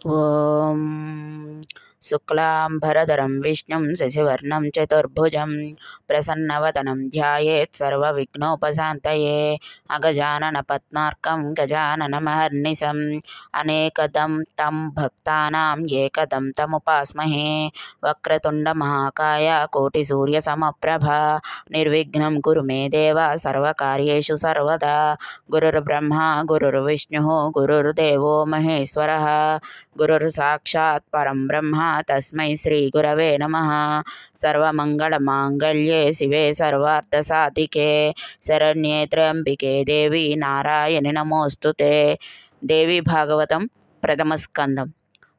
ఓం శుక్లాంబరధరం విష్ణుం శశివర్ణం చతుర్భుజం ప్రసన్నవదనం ధ్యాయేత్ సర్వవిఘ్నోపశాంతయే అగజానన పద్మార్కం గజాననమహర్నిశం అనేకదం తం భక్తానాం ఏకదం తముపాస్మహే వక్రతుండ మహాకాయ కోటి సూర్య సమప్రభ నిర్విఘ్నం కురు మే దేవ సర్వకార్యేషు సర్వదా గురుర్బ్రహ్మ గురుర్విష్ణుః గురుర్దేవో మహేశ్వరः గురుర్ సాక్షాత్ పరం బ్రహ్మ తస్మై శ్రీ గురవే నమః సర్వమంగళమాంగళ్యే శివే సర్వార్థసాధికే శరణ్యే త్ర్యంబికే దేవి నారాయణి నమోస్తుతే. దేవి భాగవతం ప్రథమ స్కందం.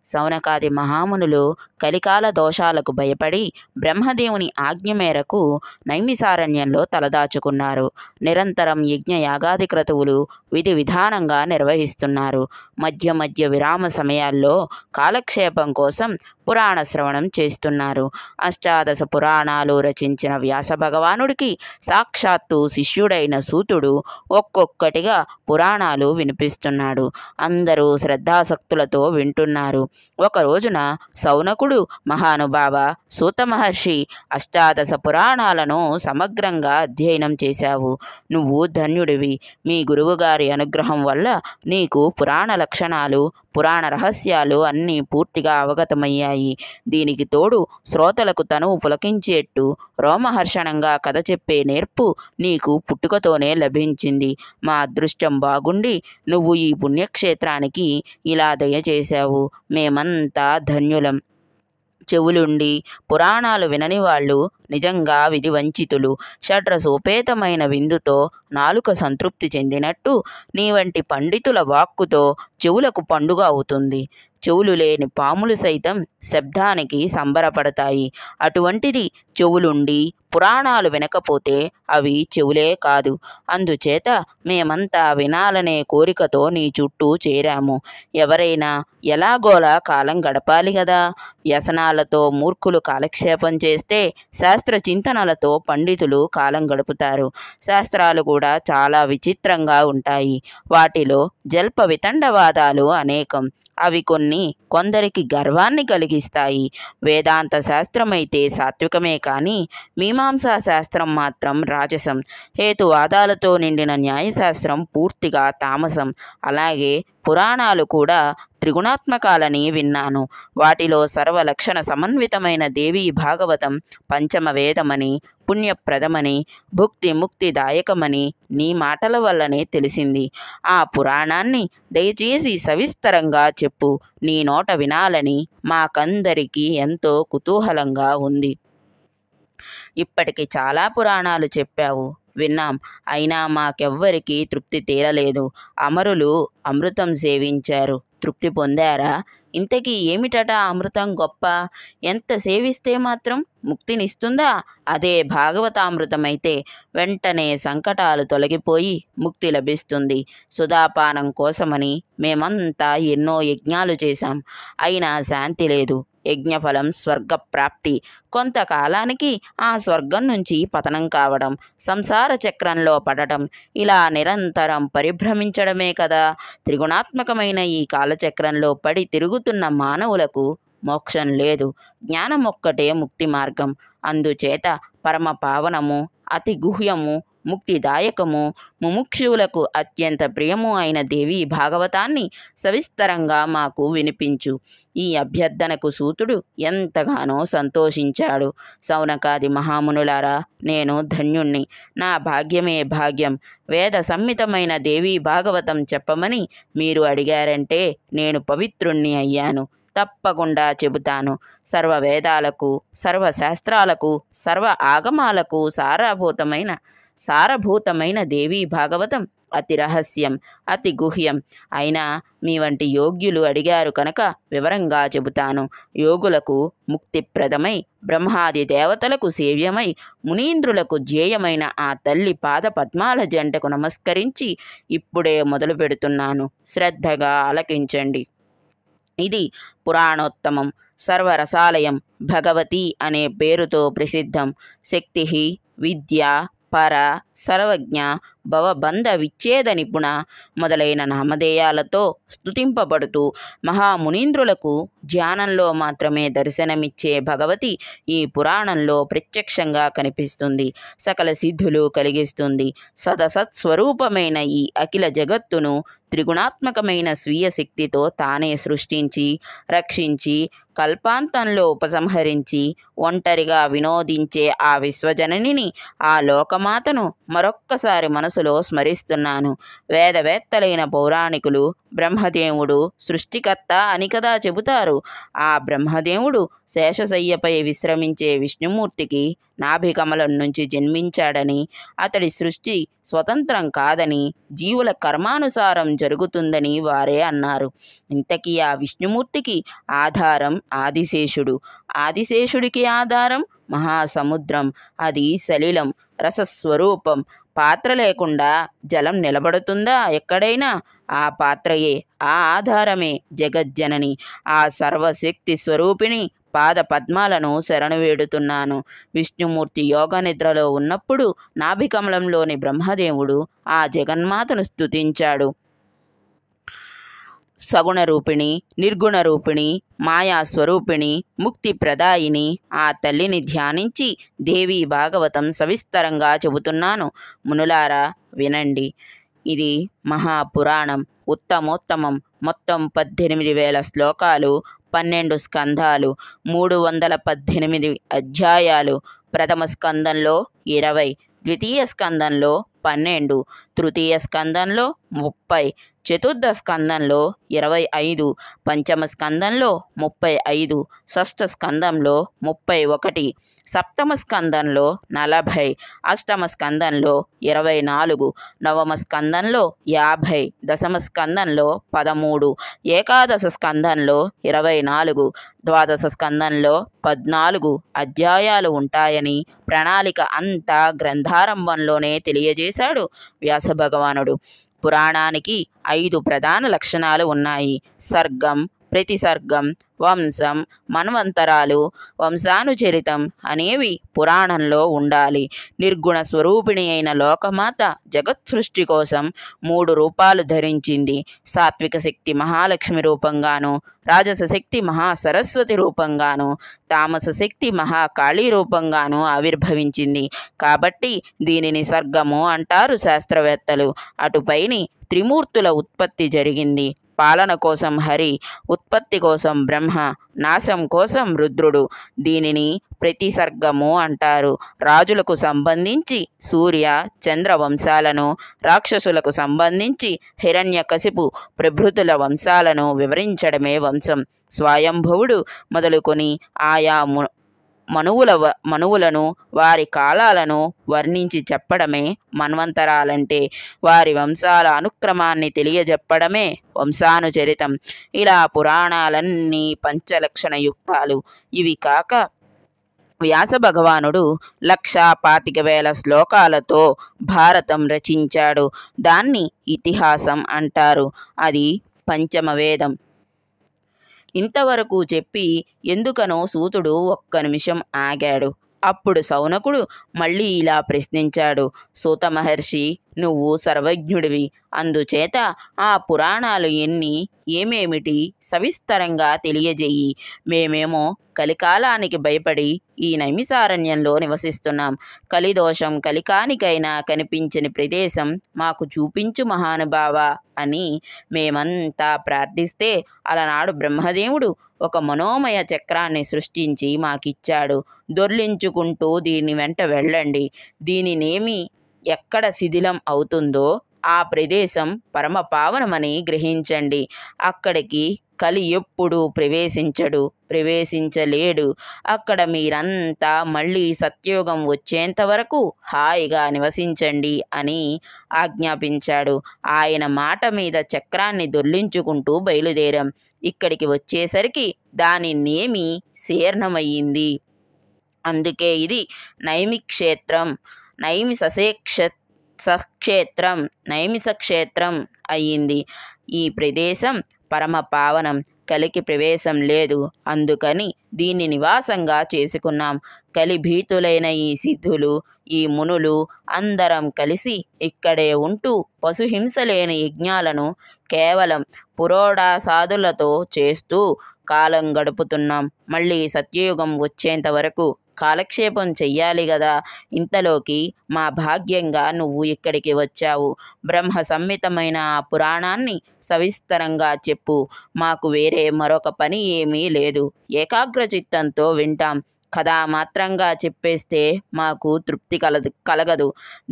శౌనకాది మహామునులు కలికాల దోషాలకు భయపడి బ్రహ్మదేవుని ఆజ్ఞ మేరకు నైమిసారణ్యంలో తలదాచుకున్నారు. నిరంతరం యజ్ఞ యాగాది క్రతువులు విధి విధానంగా నిర్వహిస్తున్నారు. మధ్య మధ్య విరామ సమయాల్లో కాలక్షేపం కోసం పురాణ శ్రవణం చేస్తున్నారు. అష్టాదశ పురాణాలు రచించిన వ్యాస భగవానుడికి సాక్షాత్తు శిష్యుడైన సూతుడు ఒక్కొక్కటిగా పురాణాలు వినిపిస్తున్నాడు. అందరూ శ్రద్ధాసక్తులతో వింటున్నారు. ఒక రోజున శౌనకుడు మహానుభావ సూత మహర్షి, అష్టాదశ పురాణాలను సమగ్రంగా అధ్యయనం చేశావు. నువ్వు ధన్యుడివి. మీ గురువుగారి అనుగ్రహం వల్ల నీకు పురాణ లక్షణాలు పురాణ రహస్యాలు అన్నీ పూర్తిగా అవగతమయ్యాయి. దీనికి తోడు శ్రోతలకు తనువు పులకించేట్టు రోమహర్షణంగా కథ చెప్పే నేర్పు నీకు పుట్టుకతోనే లభించింది. మా అదృష్టం బాగుండి నువ్వు ఈ పుణ్యక్షేత్రానికి ఇలా దయచేశావు. మేమంతా ధన్యులం. చెవులుండి పురాణాలు వినని వాళ్ళు నిజంగా విధివంచితులు. షడ్రసోపేతమైన విందుతో నాలుక సంతృప్తి చెందినట్టు నీ వంటి పండితుల వాక్కుతో చెవులకు పండుగ అవుతుంది. చెవులు లేని పాములు సైతం శబ్దానికి సంబరపడతాయి. అటువంటిది చెవులుండి పురాణాలు వినకపోతే అవి చెవులే కాదు. అందుచేత మేమంతా వినాలనే కోరికతో నీ చుట్టూ చేరాము. ఎవరైనా ఎలాగోలా కాలం గడపాలి కదా. వ్యసనాలతో మూర్ఖులు కాలక్షేపం చేస్తే శాస్త్ర చింతనలతో పండితులు కాలం గడుపుతారు. శాస్త్రాలు కూడా చాలా విచిత్రంగా ఉంటాయి. వాటిలో జల్ప వితండవాదాలు అనేకం. అవి కొందరికి గర్వాన్ని కలిగిస్తాయి. వేదాంత శాస్త్రమైతే సాత్వికమే కానీ మీమాంసా శాస్త్రం మాత్రం రాజసం. హేతువాదాలతో నిండిన న్యాయశాస్త్రం పూర్తిగా తామసం. అలాగే పురాణాలు కూడా త్రిగుణాత్మకాలని విన్నాను. వాటిలో సర్వలక్షణ సమన్వితమైన దేవీ భాగవతం పంచమ వేదమని, పుణ్యప్రదమని, భుక్తి ముక్తిదాయకమని నీ మాటల వల్లనే తెలిసింది. ఆ పురాణాన్ని దయచేసి సవిస్తరంగా చెప్పు. నీ నోట వినాలని మాకందరికీ ఎంతో కుతూహలంగా ఉంది. ఇప్పటికి చాలా పురాణాలు చెప్పావు, విన్నాం. అయినా మాకెవ్వరికీ తృప్తి తీరలేదు. అమరులు అమృతం సేవించారు, తృప్తి పొందారా? ఇంతకీ ఏమిటట అమృతం గొప్ప? ఎంత సేవిస్తే మాత్రం ముక్తినిస్తుందా? అదే భాగవతామృతమైతే వెంటనే సంకటాలు తొలగిపోయి ముక్తి లభిస్తుంది. సుధాపానం కోసమని మేమంతా ఎన్నో యజ్ఞాలు చేశాం. అయినా శాంతి లేదు. యజ్ఞఫలం స్వర్గప్రాప్తి. కొంతకాలానికి ఆ స్వర్గం నుంచి పతనం కావడం, సంసార చక్రంలో పడటం, ఇలా నిరంతరం పరిభ్రమించడమే కదా. త్రిగుణాత్మకమైన ఈ కాలచక్రంలో పడి తిరుగుతున్న మానవులకు మోక్షం లేదు. జ్ఞానం ఒక్కటే ముక్తి మార్గం. అందుచేత పరమ పావనము, అతి గుహ్యము, ముక్తిదాయకము, ముముక్షువులకు అత్యంత ప్రియము అయిన దేవీ భాగవతాన్ని సవిస్తరంగా మాకు వినిపించు. ఈ అభ్యర్థనకు సూతుడు ఎంతగానో సంతోషించాడు. శౌనకాది మహామునులారా, నేను ధన్యుణ్ణి. నా భాగ్యమే భాగ్యం. వేద సంహితమైన దేవీ భాగవతం చెప్పమని మీరు అడిగారంటే నేను పవిత్రుణ్ణి అయ్యాను. తప్పకుండా చెబుతాను. సర్వ వేదాలకు, సర్వశాస్త్రాలకు, సర్వ ఆగమాలకు సారభూతమైన దేవీ భాగవతం అతి రహస్యం, అతి గుహ్యం. అయినా మీ వంటి యోగ్యులు అడిగారు కనుక వివరంగా చెబుతాను. యోగులకు ముక్తిప్రదమై, బ్రహ్మాది దేవతలకు సేవ్యమై, మునీంద్రులకు ధ్యేయమైన ఆ తల్లి పాద పద్మాల జంటకు నమస్కరించి ఇప్పుడే మొదలు పెడుతున్నాను. శ్రద్ధగా ఆలకించండి. ఇది పురాణోత్తమం, సర్వరసాలయం, భగవతి అనే పేరుతో ప్రసిద్ధం. శక్తి, విద్య, పర, సర్వజ్ఞ, భవబంధ విచ్ఛేద నిపుణ మొదలైన నామధేయాలతో స్తుతింపబడుతూ మహామునీంద్రులకు ధ్యానంలో మాత్రమే దర్శనమిచ్చే భగవతి ఈ పురాణంలో ప్రత్యక్షంగా కనిపిస్తుంది. సకల సిద్ధులు కలిగిస్తుంది. సదసత్స్వరూపమైన ఈ అఖిల జగత్తును త్రిగుణాత్మకమైన స్వీయ శక్తితో తానే సృష్టించి, రక్షించి, కల్పాంతంలో ఉపసంహరించి, ఒంటరిగా వినోదించే ఆ విశ్వజననిని, ఆ లోకమాతను మరొక్కసారి మనసులో స్మరిస్తున్నాను. వేదవేత్తలైన పౌరాణికులు బ్రహ్మదేవుడు సృష్టికర్త అని కదా చెబుతారు. ఆ బ్రహ్మదేవుడు శేషశయ్యపై విశ్రమించే విష్ణుమూర్తికి నాభికమలం నుంచి జన్మించాడని, అతడి సృష్టి స్వతంత్రం కాదని, జీవుల కర్మానుసారం జరుగుతుందని వారే అన్నారు. ఇంతకీ ఆ విష్ణుమూర్తికి ఆధారం ఆదిశేషుడు. ఆదిశేషుడికి ఆధారం మహాసముద్రం. అది సలిలం, రసస్వరూపం. పాత్ర లేకుండా జలం నిలబడుతుందా ఎక్కడైనా? ఆ పాత్రయే, ఆ ఆధారమే జగజ్జనని, ఆ సర్వశక్తి స్వరూపిణి పాద పద్మాలను శరణు వేడుతున్నాను. విష్ణుమూర్తి యోగ నిద్రలో ఉన్నప్పుడు నాభికమలంలోని బ్రహ్మదేవుడు ఆ జగన్మాతను స్తుతించాడు. సగుణ రూపిణి, నిర్గుణ రూపిణి, మాయాస్వరూపిణి, ముక్తి ప్రదాయిని ఆ తల్లిని ధ్యానించి దేవీ భాగవతం సవిస్తరంగా చెబుతున్నాను. మునులారా వినండి. ఇది మహాపురాణం, ఉత్తమోత్తమం. మొత్తం 18,000 శ్లోకాలు, 12 స్కంధాలు, 318 అధ్యాయాలు. ప్రథమ స్కందంలో 20, ద్వితీయ స్కందంలో 12, తృతీయ స్కందంలో 30, చతుర్థ స్కందంలో 25, పంచమ స్కందంలో 35, షష్ఠ స్కందంలో 31, సప్తమ స్కందంలో 40, అష్టమ స్కందంలో 24, నవమ స్కందంలో 50, దశమ స్కందంలో 13, ఏకాదశ స్కందంలో 24, ద్వాదశ స్కందంలో 14 అధ్యాయాలు ఉంటాయని ప్రణాళిక అంతా గ్రంథారంభంలోనే తెలియజేశాడు వ్యాసభగవానుడు. పురాణానికి 5 ప్రధాన లక్షణాలు ఉన్నాయి. సర్గం, ప్రతిసర్గం, వంశం, మన్వంతరాలు, వంశానుచరితం అనేవి పురాణంలో ఉండాలి. నిర్గుణ స్వరూపిణి అయిన లోకమాత జగత్ సృష్టి కోసం 3 రూపాలు ధరించింది. సాత్విక శక్తి మహాలక్ష్మి రూపంగాను, రాజస శక్తి మహాసరస్వతి రూపంగాను, తామస శక్తి మహాకాళీ రూపంగాను ఆవిర్భవించింది. కాబట్టి దీనిని సర్గము అంటారు శాస్త్రవేత్తలు. అటుపైని త్రిమూర్తుల ఉత్పత్తి జరిగింది. పాలన కోసం హరి, ఉత్పత్తి కోసం బ్రహ్మ, నాశం కోసం రుద్రుడు. దీనిని ప్రతిసర్గము అంటారు. రాజులకు సంబంధించి సూర్య చంద్ర వంశాలను, రాక్షసులకు సంబంధించి హిరణ్యకశిపు ప్రభృతుల వంశాలను వివరించడమే వంశం. స్వయంభవుడు మొదలుకొని ఆయా మనువులను, వారి కాలాలను వర్ణించి చెప్పడమే మన్వంతరాలంటే. వారి వంశాల అనుక్రమాన్ని తెలియజెప్పడమే వంశానుచరితం. ఇలా పురాణాలన్నీ పంచలక్షణ యుక్తాలు. ఇవి కాక వ్యాస భగవానుడు 1,25,000 శ్లోకాలతో భారతం రచించాడు. దాన్ని ఇతిహాసం అంటారు. అది పంచమ వేదం. ఇంతవరకు చెప్పి ఎందుకనో సూతుడు ఒక్క నిమిషం ఆగాడు. అప్పుడు శౌనకుడు మళ్ళీ ఇలా ప్రశ్నించాడు. సూత మహర్షి, నువ్వు సర్వజ్ఞుడివి. అందుచేత ఆ పురాణాలు ఏమేమిటి సవిస్తరంగా తెలియజేయి. మేమేమో కలికాలానికి భయపడి ఈ నైమిసారణ్యంలో నివసిస్తున్నాం. కలిదోషం కలికానికైనా కనిపించని ప్రదేశం మాకు చూపించు మహానుభావ అని మేమంతా ప్రార్థిస్తే అలనాడు బ్రహ్మదేవుడు ఒక మనోమయ చక్రాన్ని సృష్టించి మాకిచ్చాడు. దొర్లించుకుంటూ దీని వెంట వెళ్ళండి. దీనినేమి ఎక్కడ శిథిలం అవుతుందో ఆ ప్రదేశం పరమ పావనమని గ్రహించండి. అక్కడికి కలి ఎప్పుడూ ప్రవేశించలేడు. అక్కడ మీరంతా మళ్ళీ సత్యోగం వచ్చేంత వరకు హాయిగా నివసించండి అని ఆజ్ఞాపించాడు. ఆయన మాట మీద చక్రాన్ని దొర్లించుకుంటూ బయలుదేరాం. ఇక్కడికి వచ్చేసరికి దాని నేమి శీర్ణమయ్యింది. అందుకే ఇది నైమిషక్షేత్రం అయ్యింది. ఈ ప్రదేశం పరమ పావనం. కలికి ప్రవేశం లేదు. అందుకని దీన్ని నివాసంగా చేసుకున్నాం. కలిభీతులైన ఈ సిద్ధులు ఈ మునులు అందరం కలిసి ఇక్కడే ఉంటూ పశుహింస లేని యజ్ఞాలను కేవలం పురోడాసాదులతో చేస్తూ కాలం గడుపుతున్నాం. మళ్ళీ సత్యయుగం వచ్చేంత వరకు కాలక్షేపం చెయ్యాలి గదా. ఇంతలోకి మా భాగ్యంగా నువ్వు ఇక్కడికి వచ్చావు. బ్రహ్మ సంహితమైన ఆ పురాణాన్ని సవిస్తరంగా చెప్పు. మాకు వేరే మరొక పని ఏమీ లేదు. ఏకాగ్రచిత్తంతో వింటాం. కథా మాత్రంగా చెప్పేస్తే మాకు తృప్తి కలగదు.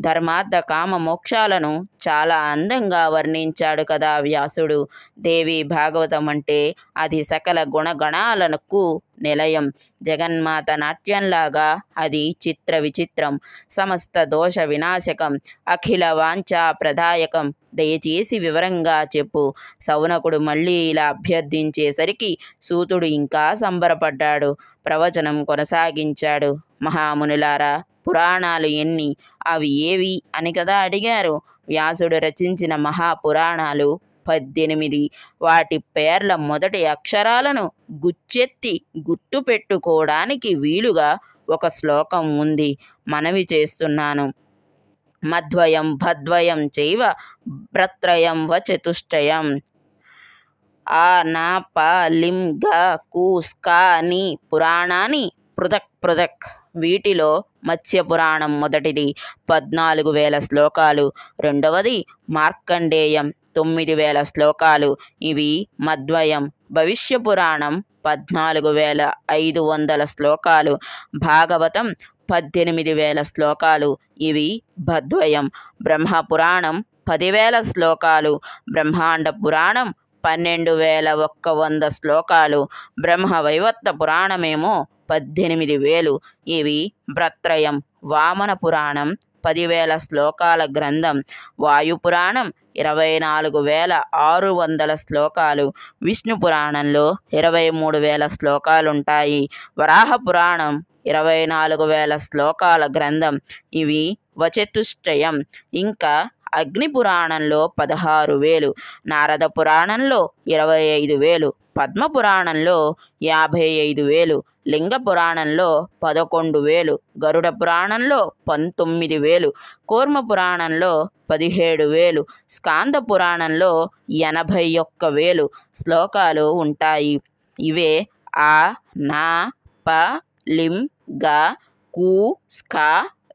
ధర్మార్థ కామ మోక్షాలను చాలా అందంగా వర్ణించాడు కదా వ్యాసుడు. దేవి భాగవతం అంటే అది సకల గుణగణాలకు నిలయం. జగన్మాత నాట్యంలాగా అది చిత్ర విచిత్రం, సమస్త దోష వినాశకం, అఖిల వాంఛా ప్రదాయకం. దయచేసి వివరంగా చెప్పు. శౌనకుడు మళ్ళీ ఇలా అభ్యర్థించేసరికి సూతుడు ఇంకా సంబరపడ్డాడు. ప్రవచనం కొనసాగించాడు. మహామునులారా, పురాణాలు ఎన్ని, అవి ఏవి అని కదా అడిగారు. వ్యాసుడు రచించిన మహాపురాణాలు 18. వాటి పేర్ల మొదటి అక్షరాలను గుచ్చెత్తి గుర్తు పెట్టుకోవడానికి వీలుగా ఒక శ్లోకం ఉంది. మనవి చేస్తున్నాను. మధ్వయం భద్వయం చైవ భ్రత్రయం వ చతుష్టయం. ఆ నా ప లిం గ కు స్కా ని పురాణాన్ని పృథక్ పృథక్. వీటిలో మత్స్య పురాణం మొదటిది, 14,000 శ్లోకాలు. రెండవది మార్కండేయం, 9,000 శ్లోకాలు. ఇవి మధ్వయం. భవిష్య పురాణం 14,500 శ్లోకాలు. భాగవతం 18,000 శ్లోకాలు. ఇవి భద్వయం. బ్రహ్మపురాణం 10,000 శ్లోకాలు. బ్రహ్మాండ పురాణం 12,100 శ్లోకాలు. బ్రహ్మ వైవర్త పురాణమేమో 18,000. ఇవి భ్రత్రయం. వామన పురాణం 10,000 శ్లోకాల గ్రంథం. వాయుపురాణం 24,600 శ్లోకాలు. విష్ణు పురాణంలో 23,000 శ్లోకాలుంటాయి. వరాహ పురాణం 24,000 శ్లోకాల గ్రంథం. ఇవి వచతుష్టయం. ఇంకా అగ్ని పురాణంలో 16,000, నారద పురాణంలో 25,000, పద్మ పురాణంలో 55,000, లింగ పురాణంలో 11,000, గరుడ పురాణంలో 19,000, కూర్మ పురాణంలో 17,000, స్కాంద పురాణంలో 81,000 శ్లోకాలు ఉంటాయి. ఇవే ఆ నా ప లిం గ కు స్కా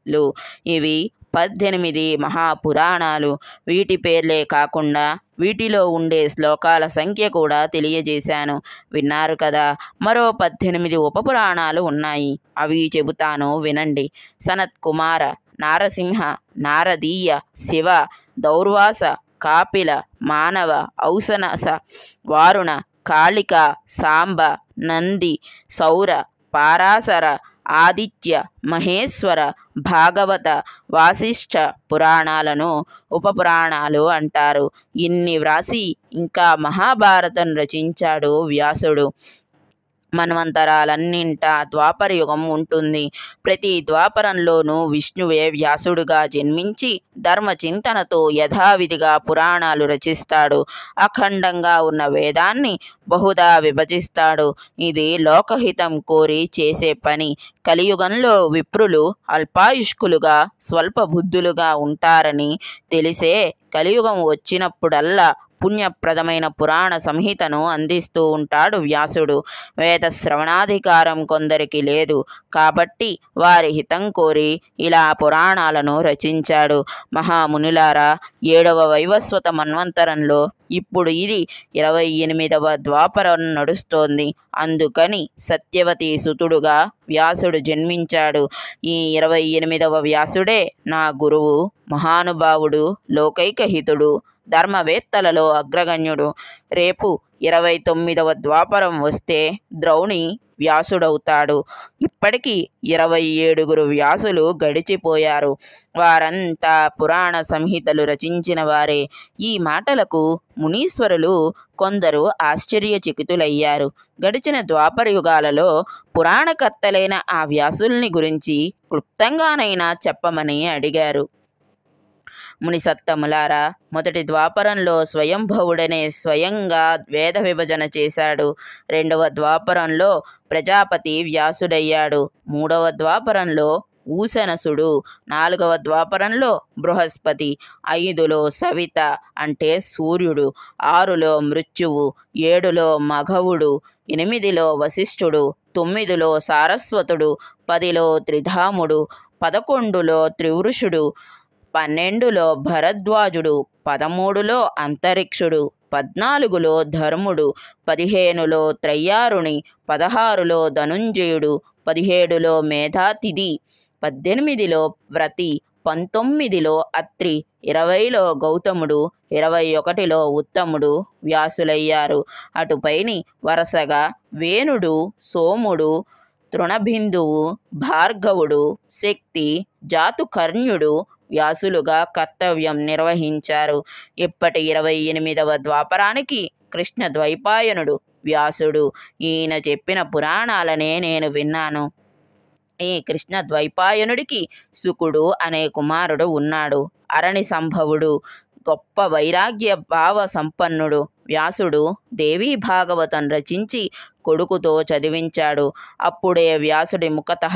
లు. ఇవి 18 మహాపురాణాలు. వీటి పేర్లే కాకుండా వీటిలో ఉండే శ్లోకాల సంఖ్య కూడా తెలియజేశాను. విన్నారు కదా. మరో 18 ఉపపురాణాలు ఉన్నాయి. అవి చెబుతాను వినండి. సనత్ కుమార, నారసింహ, నారదీయ, శివ, దౌర్వాస, కాపిల, మానవ, ఔసనస, వారుణ, కాళిక, సాంబ, నంది, సౌర, పారాశర, ఆదిత్య, మహేశ్వర, భాగవత, వాసిష్ఠ పురాణాలను ఉపపురాణాలు అంటారు. ఇన్ని వ్రాసి ఇంకా మహాభారతం రచించాడు వ్యాసుడు. మన్వంతరాలన్నింటా ద్వాపరయుగం ఉంటుంది. ప్రతి ద్వాపరంలోనూ విష్ణువే వ్యాసుడుగా జన్మించి ధర్మచింతనతో యథావిధిగా పురాణాలు రచిస్తాడు. అఖండంగా ఉన్న వేదాన్ని బహుదా విభజిస్తాడు. ఇది లోకహితం కోరి చేసే పని. కలియుగంలో విప్రులు అల్పాయుష్కులుగా స్వల్ప బుద్ధులుగా ఉంటారని తెలిసే కలియుగం వచ్చినప్పుడల్లా పుణ్యప్రదమైన పురాణ సంహితను అందిస్తూ ఉంటాడు వ్యాసుడు. వేద శ్రవణాధికారం కొందరికి లేదు కాబట్టి వారి హితం కోరి ఇలా పురాణాలను రచించాడు. మహామునులారా, 7వ వైవస్వత మన్వంతరంలో ఇప్పుడు ఇది 28వ ద్వాపరం నడుస్తోంది. అందుకని సత్యవతి సుతుడుగా వ్యాసుడు జన్మించాడు. ఈ 28వ వ్యాసుడే నా గురువు, మహానుభావుడు, లోకైకహితుడు, ధర్మవేత్తలలో అగ్రగణ్యుడు. రేపు 29వ ద్వాపరం వస్తే ద్రౌణి వ్యాసుడవుతాడు. ఇప్పటికీ 27 వ్యాసులు గడిచిపోయారు. వారంతా పురాణ సంహితలు రచించిన వారే. ఈ మాటలకు మునీశ్వరులు కొందరు ఆశ్చర్యచకితులయ్యారు. గడిచిన ద్వాపర యుగాలలో పురాణకర్తలైన ఆ వ్యాసుల్ని గురించి క్లుప్తంగానైనా చెప్పమని అడిగారు. మునిసత్తములారా, మొదటి ద్వాపరంలో స్వయంభవుడనే స్వయంగా వేద విభజన చేశాడు. 2వ ద్వాపరంలో ప్రజాపతి వ్యాసుడయ్యాడు. 3వ ద్వాపరంలో ఊసనసుడు, 4వ ద్వాపరంలో బృహస్పతి, 5లో సవిత అంటే సూర్యుడు, 6లో మృత్యువు, 7లో మఘవుడు, 8లో వశిష్ఠుడు, 9లో సారస్వతుడు, 10లో త్రిధాముడు, 11లో త్రివృషుడు, 12లో భరద్వాజుడు, 13లో అంతరిక్షుడు, 14లో ధర్ముడు, 15లో త్రయ్యారుణి, 16లో ధనుంజయుడు, 17లో మేధాతిథి, 18లో వ్రతి, 19లో అత్రి, 20లో గౌతముడు, 21లో ఉత్తముడు వ్యాసులయ్యారు. అటుపైని వరుసగా వేణుడు, సోముడు, తృణబిందువు, భార్గవుడు, శక్తి, జాతుకర్ణ్యుడు వ్యాసులుగా కర్తవ్యం నిర్వహించారు. ఇప్పటి 28వ ద్వాపరానికి కృష్ణ ద్వైపాయనుడు వ్యాసుడు. ఈయన చెప్పిన పురాణాలనే నేను విన్నాను. ఈ కృష్ణ ద్వైపాయనుడికి శుకుడు అనే కుమారుడు ఉన్నాడు. అరణి సంభవుడు, గొప్ప వైరాగ్య భావ సంపన్నుడు. వ్యాసుడు దేవీ భాగవతం రచించి కొడుకుతో చదివించాడు. అప్పుడే వ్యాసుడి ముఖతః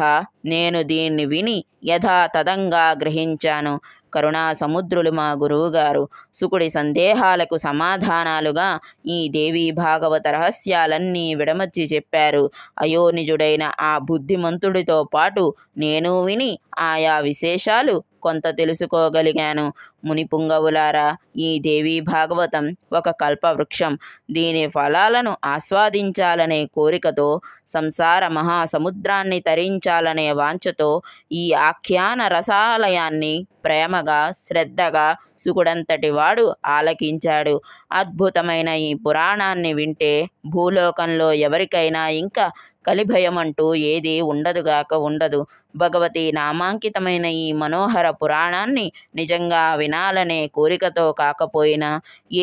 నేను దీన్ని విని యథాతథంగా గ్రహించాను. కరుణా సముద్రులు మా గురువుగారు. శుకుడి సందేహాలకు సమాధానాలుగా ఈ దేవీ భాగవత రహస్యాలన్నీ విడమర్చి చెప్పారు. అయోనిజుడైన ఆ బుద్ధిమంతుడితో పాటు నేను విని ఆయా విశేషాలు కొంత తెలుసుకోగలిగాను. మునిపుంగవులారా, ఈ దేవీ భాగవతం ఒక కల్పవృక్షం. దీని ఫలాలను ఆస్వాదించాలనే కోరికతో, సంసార మహాసముద్రాన్ని తరించాలనే వాంఛతో ఈ ఆఖ్యాన రసాలయాన్ని ప్రేమగా, శ్రద్ధగా శుకుడంతటి వాడు ఆలకించాడు. అద్భుతమైన ఈ పురాణాన్ని వింటే భూలోకంలో ఎవరికైనా ఇంకా కలిభయమంటూ ఏదీ ఉండదుగాక ఉండదు. భగవతి నామాంకితమైన ఈ మనోహర పురాణాన్ని నిజంగా వినాలనే కోరికతో కాకపోయినా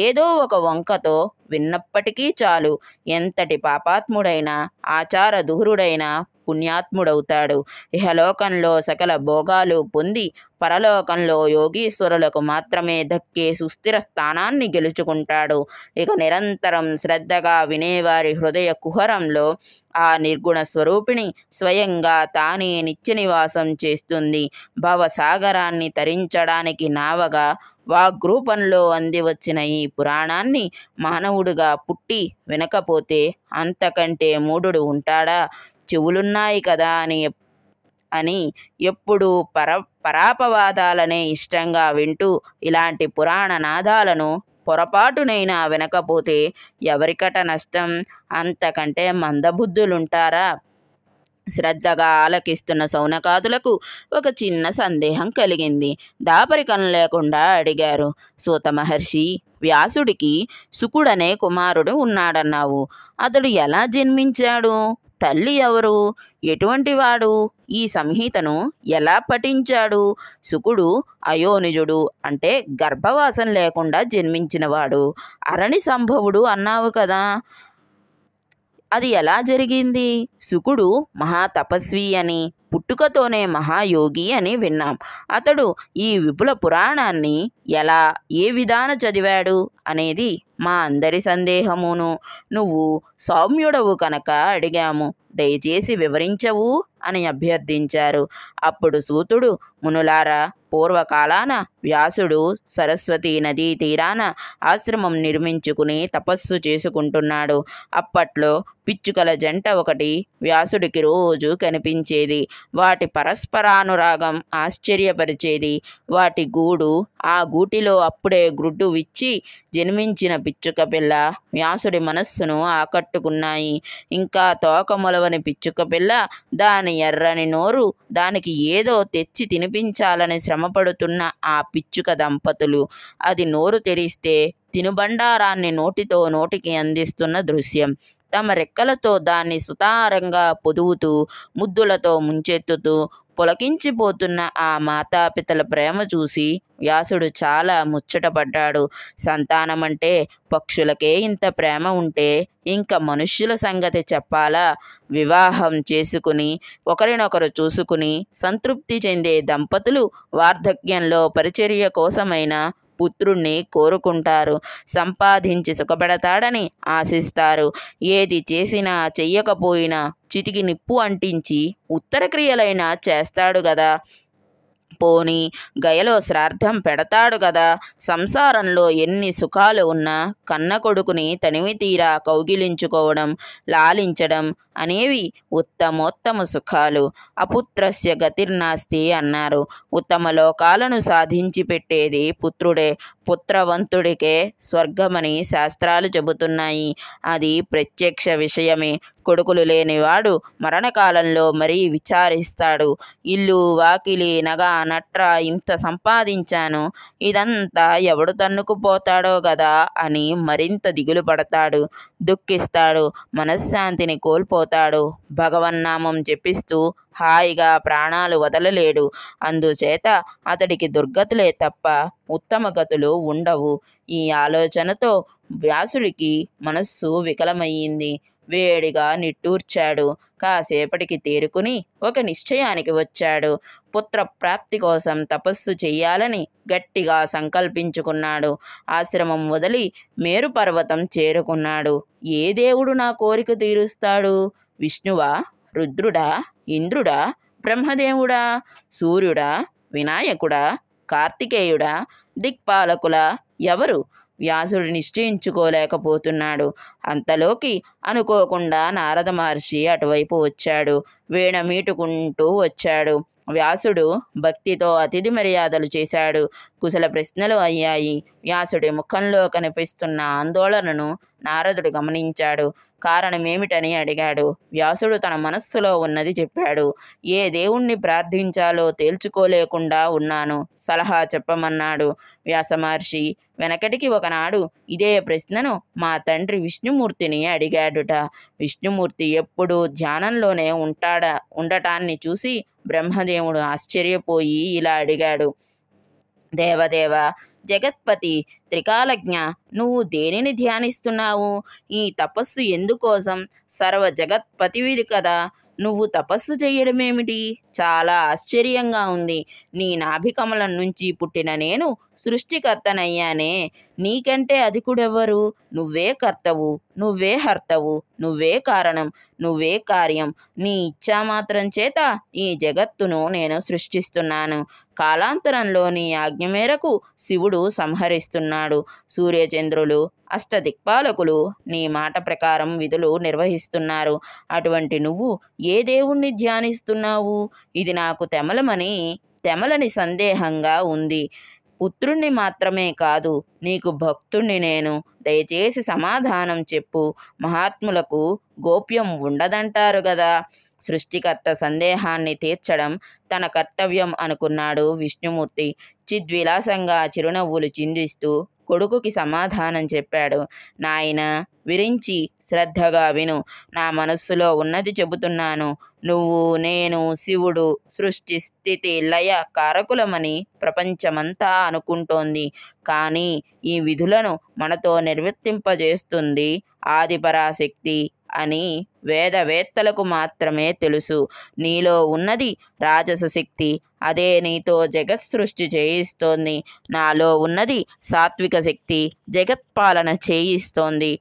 ఏదో ఒక వంకతో విన్నప్పటికీ చాలు. ఎంతటి పాపాత్ముడైనా, ఆచార దుహురుడైనా పుణ్యాత్ముడవుతాడు. ఇహలోకంలో సకల భోగాలు పొంది పరలోకంలో యోగీశ్వరులకు మాత్రమే దక్కే సుస్థిర స్థానాన్ని గెలుచుకుంటాడు. ఇక నిరంతరం శ్రద్ధగా వినేవారి హృదయ కుహరంలో ఆ నిర్గుణ స్వరూపిణి స్వయంగా తానే నిత్య నివాసం చేస్తుంది. భవసాగరాన్ని తరించడానికి నావగా వాగ్రూపంలో అందివచ్చిన ఈ పురాణాన్ని మానవుడుగా పుట్టి వినకపోతే అంతకంటే మూఢుడు ఉంటాడా? చెవులున్నాయి కదా అని ఎప్పుడూ పరాపవాదాలనే ఇష్టంగా వింటూ ఇలాంటి పురాణ నాదాలను పొరపాటునైనా వినకపోతే ఎవరికట నష్టం? అంతకంటే మందబుద్ధులుంటారా? శ్రద్ధగా ఆలకిస్తున్న సౌనకాదులకు ఒక చిన్న సందేహం కలిగింది. దాపరికం లేకుండా అడిగారు. సూత మహర్షి, వ్యాసుడికి శుకుడనే కుమారుడు ఉన్నాడన్నావు. అతడు ఎలా జన్మించాడు? తల్లి ఎవరు? ఎటువంటి వాడు? ఈ సంహితను ఎలా పఠించాడు? శుకుడు అయోనిజుడు అంటే గర్భవాసం లేకుండా జన్మించినవాడు. అరణి సంభవుడు అన్నావు కదా, అది ఎలా జరిగింది? శుకుడు మహాతపస్వి అని, పుట్టుకతోనే మహాయోగి అని విన్నాం. అతడు ఈ విపుల పురాణాన్ని ఎలా, ఏ విధాన చదివాడు అనేది మా అందరి సందేహమును. నువ్వు సౌమ్యుడవు కనుక అడిగాము, దయచేసి వివరించవు అని అభ్యర్థించారు. అప్పుడు సూతుడు, మునులారా, పూర్వకాలాన వ్యాసుడు సరస్వతీ నదీ తీరాన ఆశ్రమం నిర్మించుకుని తపస్సు చేసుకుంటున్నాడు. అప్పట్లో పిచ్చుకల జంట ఒకటి వ్యాసుడికి రోజు కనిపించేది. వాటి పరస్పరానురాగం ఆశ్చర్యపరిచేది. వాటి గూడు, ఆ గూటిలో అప్పుడే గ్రుడ్డు విచ్చి జన్మించిన పిచ్చుక పిల్ల వ్యాసుడి మనస్సును ఆకట్టుకున్నాయి. ఇంకా తోక మొలవని పిచ్చుక పిల్ల, దాని ఎర్రని నోరు, దానికి ఏదో తెచ్చి తినిపించాలని శ్రమపడుతున్న ఆ పిచ్చుక దంపతులు. అది నోరు తెరిస్తే తినుబండారాన్ని నోటికి అందిస్తున్న దృశ్యం. తమ రెక్కలతో దాన్ని సుతారంగా పొదువుతూ, ముద్దులతో ముంచెత్తుతూ పులకించిపోతున్న ఆ మాతాపితల ప్రేమ చూసి వ్యాసుడు చాలా ముచ్చటపడ్డాడు. సంతానమంటే పక్షులకే ఇంత ప్రేమ ఉంటే ఇంకా మనుష్యుల సంగతి చెప్పాలా? వివాహం చేసుకుని ఒకరినొకరు చూసుకుని సంతృప్తి చెందే దంపతులు వార్ధక్యంలో పరిచర్య కోసమైన పుత్రుణ్ణి కోరుకుంటారు. సంపాదించి సుఖపెడతాడని ఆశిస్తారు. ఏది చేసినా చెయ్యకపోయినా చితికి నిప్పు అంటించి ఉత్తర క్రియలైనా చేస్తాడు గదా. పోనీ గయలో శ్రాద్ధం పెడతాడు గదా. సంసారంలో ఎన్ని సుఖాలు ఉన్నా కన్న కొడుకుని తనివి తీరా కౌగిలించుకోవడం, లాలించడం అనేవి ఉత్తమోత్తమ సుఖాలు. అపుత్రస్య గతిర్నాస్తి అన్నారు. ఉత్తమ లోకాలను సాధించి పెట్టేది పుత్రుడే. పుత్రవంతుడికే స్వర్గమని శాస్త్రాలు చెబుతున్నాయి. అది ప్రత్యక్ష విషయమే. కొడుకులు లేనివాడు మరణకాలంలో మరీ విచారిస్తాడు. ఇల్లు వాకిలి నగ నట్ర ఇంత సంపాదించాను, ఇదంతా ఎవడు తన్నుకుపోతాడో గదా అని మరింత దిగులు పడతాడు, దుఃఖిస్తాడు, మనశ్శాంతిని కోల్పోతాడు. భగవన్నామం జపిస్తూ హాయిగా ప్రాణాలు వదలలేడు. అందుచేత అతడికి దుర్గతులే తప్ప ఉత్తమ గతులు ఉండవు. ఈ ఆలోచనతో వ్యాసుడికి మనస్సు వికలమయ్యింది. వేడిగా నిట్టూర్చాడు. కాసేపటికి తేరుకుని ఒక నిశ్చయానికి వచ్చాడు. పుత్ర ప్రాప్తి కోసం తపస్సు చెయ్యాలని గట్టిగా సంకల్పించుకున్నాడు. ఆశ్రమం వదిలి మేరు పర్వతం చేరుకున్నాడు. ఏ దేవుడు నా కోరిక తీరుస్తాడు? విష్ణువా, రుద్రుడా, ఇంద్రుడా, బ్రహ్మదేవుడా, సూర్యుడా, వినాయకుడా, కార్తికేయుడా, దిక్పాలకులా, ఎవరు? వ్యాసుడు నిశ్చయించుకోలేకపోతున్నాడు. అంతలోకి అనుకోకుండా నారద మహర్షి అటువైపు వచ్చాడు. వీణ మీటుకుంటూ వచ్చాడు. వ్యాసుడు భక్తితో అతిథి మర్యాదలు చేశాడు. కుశల ప్రశ్నలు అయ్యాయి. వ్యాసుడి ముఖంలో కనిపిస్తున్న ఆందోళనను నారదుడు గమనించాడు. కారణమేమిటని అడిగాడు. వ్యాసుడు తన మనస్సులో ఉన్నది చెప్పాడు. ఏ దేవుణ్ణి ప్రార్థించాలో తేల్చుకోలేకుండా ఉన్నాను, సలహా చెప్పమన్నాడు. వ్యాస మహర్షి వెనకటికి ఒకనాడు ఇదే ప్రశ్నను మా తండ్రి విష్ణుమూర్తిని అడిగాడుట. విష్ణుమూర్తి ఎప్పుడూ ధ్యానంలోనే ఉండటాన్ని చూసి బ్రహ్మదేవుడు ఆశ్చర్యపోయి ఇలా అడిగాడు. దేవదేవ, జగత్పతి, త్రికాలజ్ఞ, నువ్వు దేనిని ధ్యానిస్తున్నావు? ఈ తపస్సు ఎందుకోసం? సర్వ జగత్పతివిది కదా, నువ్వు తపస్సు చెయ్యడమేమిటి? చాలా ఆశ్చర్యంగా ఉంది. నీ నాభికమలం నుంచి పుట్టిన నేను సృష్టికర్తనయ్యానే. నీకంటే అధికుడెవ్వరు? నువ్వే కర్తవు, నువ్వే హర్తవు, నువ్వే కారణం, నువ్వే కార్యం. నీ ఇచ్ఛామాత్రం చేత ఈ జగత్తును నేను సృష్టిస్తున్నాను. కాలాంతరంలో నీ ఆజ్ఞ మేరకు శివుడు సంహరిస్తున్నాడు. సూర్యచంద్రులు, అష్టదిక్పాలకులు నీ మాట ప్రకారం విధులు నిర్వహిస్తున్నారు. అటువంటి నువ్వు ఏ దేవుణ్ణి ధ్యానిస్తున్నావు? ఇది నాకు తెమలని సందేహంగా ఉంది. పుత్రుణ్ణి మాత్రమే కాదు, నీకు భక్తుణ్ణి నేను. దయచేసి సమాధానం చెప్పు. మహాత్ములకు గోప్యం ఉండదంటారు గదా. సృష్టికర్త సందేహాన్ని తీర్చడం తన కర్తవ్యం అనుకున్నాడు విష్ణుమూర్తి. చిద్విలాసంగా చిరునవ్వులు చిందిస్తూ కొడుకుకి సమాధానం చెప్పాడు. నాయనా, విరించి శ్రద్ధగా విను. నా మనస్సులో ఉన్నది చెబుతున్నాను. నువ్వు, నేను, శివుడు సృష్టి స్థితి లయ కారకులమని ప్రపంచమంతా అనుకుంటోంది. కానీ ఈ విధులను మనతో నిర్వర్తింపజేస్తుంది ఆదిపరాశక్తి అని వేదవేత్తలకు మాత్రమే తెలుసు. నీలో ఉన్నది రాజస శక్తి, అదే నీతో జగత్ సృష్టి చేయిస్తోంది. నాలో ఉన్నది సాత్విక శక్తి, జగత్పాలన చేయిస్తోంది.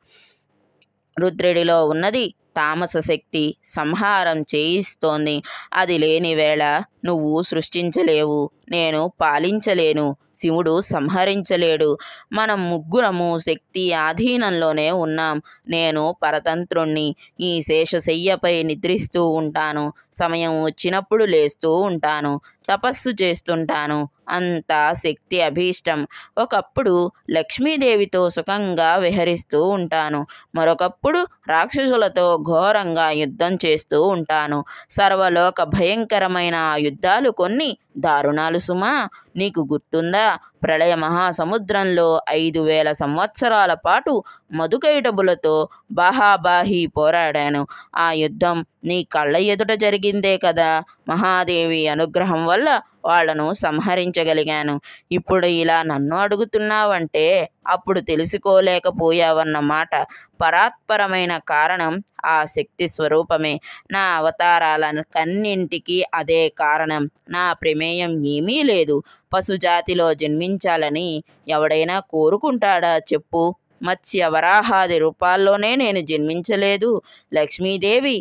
రుద్రుడిలో ఉన్నది తామస శక్తి, సంహారం చేయిస్తోంది. అది లేని వేళ నువ్వు సృష్టించలేవు, నేను పాలించలేను, శివుడు సంహరించలేడు. మనం ముగ్గురము శక్తి ఆధీనంలోనే ఉన్నాం. నేను పరతంత్రుణ్ణి. ఈ శేషశయ్యపై నిద్రిస్తూ ఉంటాను. సమయం వచ్చినప్పుడు లేస్తూ ఉంటాను. తపస్సు చేస్తుంటాను. అంతా శక్తి అభీష్టం. ఒకప్పుడు లక్ష్మీదేవితో సుఖంగా విహరిస్తూ ఉంటాను. మరొకప్పుడు రాక్షసులతో ఘోరంగా యుద్ధం చేస్తూ ఉంటాను. సర్వలోక భయంకరమైన ఆ యుద్ధాలు కొన్ని దారుణాలు సుమా. నీకు గుర్తుందా? ప్రళయ మహాసముద్రంలో 5000 సంవత్సరాల పాటు మధుకైటబులతో బాహాబాహి పోరాడాను. ఆ యుద్ధం నీ కళ్ళ ఎదుట జరిగిందే కదా. మహాదేవి అనుగ్రహం వల్ల వాళ్లను సంహరించగలిగాను. ఇప్పుడు ఇలా నన్ను అడుగుతున్నావంటే అప్పుడు తెలుసుకోలేకపోయావన్నమాట. పరాత్పరమైన కారణం ఆ శక్తి స్వరూపమే. నా అవతారాలకన్నింటికీ అదే కారణం. నా ప్రమేయం ఏమీ లేదు. పశుజాతిలో జన్మించాలని ఎవడైనా కోరుకుంటాడా చెప్పు? మత్స్య వరాహాది రూపాల్లోనే నేను జన్మించలేదు. లక్ష్మీదేవి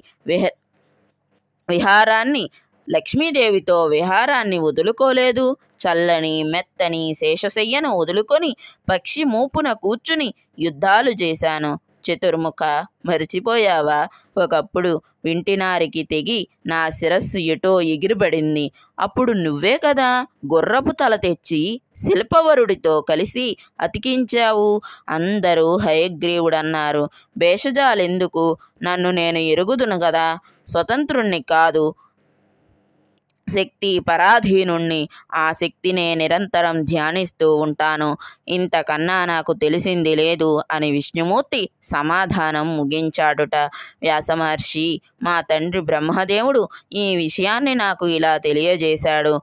విహారాన్ని లక్ష్మీదేవితో విహారాన్ని వదులుకోలేదు. చల్లని మెత్తని శేషశయ్యను వదులుకొని పక్షి మూపున కూర్చుని యుద్ధాలు చేశాను. చతుర్ముఖ, మరిచిపోయావా? ఒకప్పుడు వింటినారికి తెగి నా శిరస్సు ఎటో ఎగిరిపడింది. అప్పుడు నువ్వే కదా గుర్రపు తల తెచ్చి శిల్పవరుడితో కలిసి అతికించావు. అందరూ హయగ్రీవుడన్నారు. భేషజాలెందుకు? నన్ను నేను ఎరుగుదును కదా, స్వతంత్రుణ్ణి కాదు, శక్తి పరాధీనుణ్ణి. ఆ శక్తినే నిరంతరం ధ్యానిస్తూ ఉంటాను. ఇంతకన్నా నాకు తెలిసింది లేదు అని విష్ణుమూర్తి సమాధానం ముగించాడుట. వ్యాసమహర్షి, మా తండ్రి బ్రహ్మదేవుడు ఈ విషయాన్ని నాకు ఇలా తెలియజేశాడు.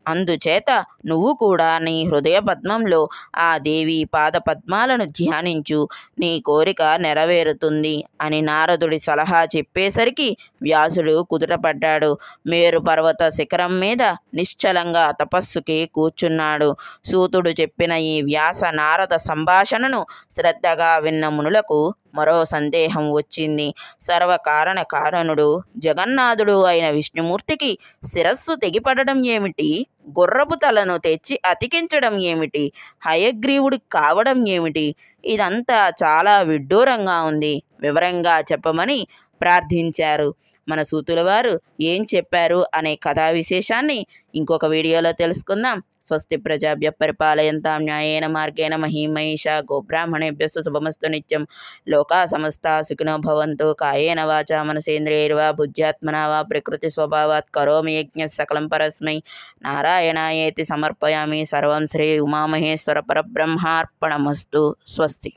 అందుచేత నువ్వు కూడా నీ హృదయ పద్మంలో ఆ దేవి పాదపద్మాలను ధ్యానించు, నీ కోరిక నెరవేరుతుంది అని నారదుడి సలహా చెప్పేసరికి వ్యాసుడు కుదుటపడ్డాడు. మేరు పర్వత శిఖరం మీద నిశ్చలంగా తపస్సుకి కూర్చున్నాడు. సూతుడు చెప్పిన ఈ వ్యాస నారద సంభాషణను శ్రద్ధగా విన్న మునులకు మరో సందేహం వచ్చింది. సర్వకారణ కారణుడు జగన్నాథుడు అయిన విష్ణుమూర్తికి శిరస్సు తెగిపడడం ఏమిటి? గుర్రపు తలను తెచ్చి అతికించడం ఏమిటి? హయగ్రీవుడి కావడం ఏమిటి? ఇదంతా చాలా విడ్డూరంగా ఉంది, వివరంగా చెప్పమని ప్రార్థించారు. మన సూతుల వారు ఏం చెప్పారు అనే కథా విశేషాన్ని ఇంకొక వీడియోలో తెలుసుకుందాం. స్వస్తి ప్రజాభ్య పరిపాలయంతాం న్యాయేన మార్గేణ మహీమహిషా గోబ్రాహ్మణేభ్యస్తు శుభమస్తు నిత్యం. లోకా సమస్తా సుఖినో భవంతు. కాయేన వాచా మనసేంద్రియైర్వా బుద్ధ్యాత్మనా వా ప్రకృతి స్వభావాత్ కరోమి యజ్ఞః సకలం పరస్మై నారాయణాయేతి సమర్పయామి. సర్వం శ్రీ ఉమామహేశ్వర పరబ్రహ్మార్పణమస్తు. స్వస్తి.